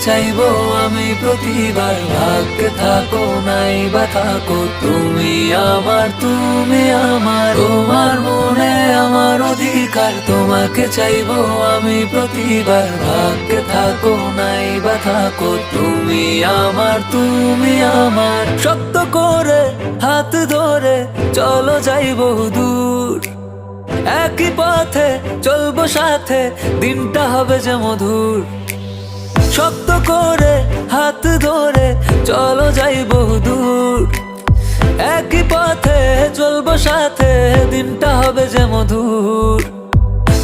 চাইবো আমি প্রতিবার, ভাগ্যে থাকো নাই বা থাকো তুমি আমার, তুমি আমার। তোমার মনে আমার অধিকার, তোমাকে চাইবো আমি প্রতিবার, ভাগ্যে থাকো নাই বা থাকো তুমি আমার, তুমি আমার। শক্ত করে হাত ধরে চলো যাইবো দূর, একই পথে চলবো সাথে, দিনটা হবে যে মধুর। শক্ত করে হাত ধরে চলো যাইবো দূর, একই পথে চলবো সাথে, দিনটা হবে যে মধুর।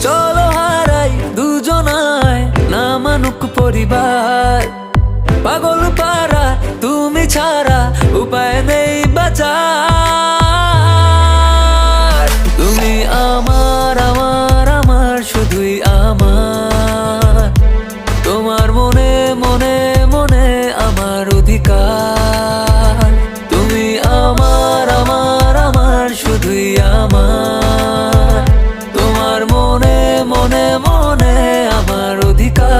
চলো হারাই দুজনায়, না মানুক পরিবার, পাগল পারা তুমি ছাড়া উপায় নেই বাঁচার। তুমি আমার আমার আমার, শুধুই আমার। তোমার মনে মনে মনে আমার অধিকার। তুমি আমার আমার আমার, শুধুই আমার। তোমার মনে মনে মনে আমার অধিকার।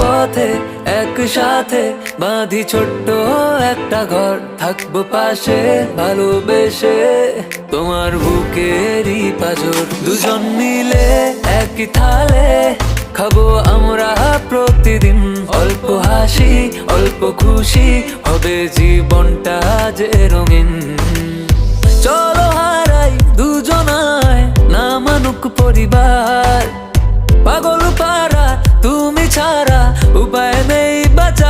পথে একসাথে বাঁধি ছোট্ট একটা ঘর, থাকবো পাশে ভালোবেসে তোমার বুকেরই পাঁজর। দুজন মিলে একই থালে খাবো আমরা প্রতিদিন, অল্প হাসি অল্প খুশি হবে জীবনটা যে রঙিন। চলো হারাই দুজনায়, না মানুক পরিবার, পাগল পারা তুমি ছাড়া উপায় নেই বাঁচার।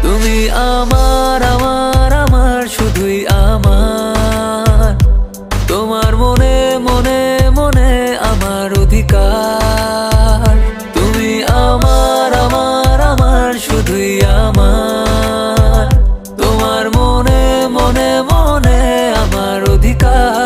তুমি আমার আমার আমার, শুধুই আমার। তোমার মনে মনে মনে আমার অধিকার। তুমি আমার আমার আমার, শুধুই আমার। তোমার মনে মনে মনে আমার অধিকার।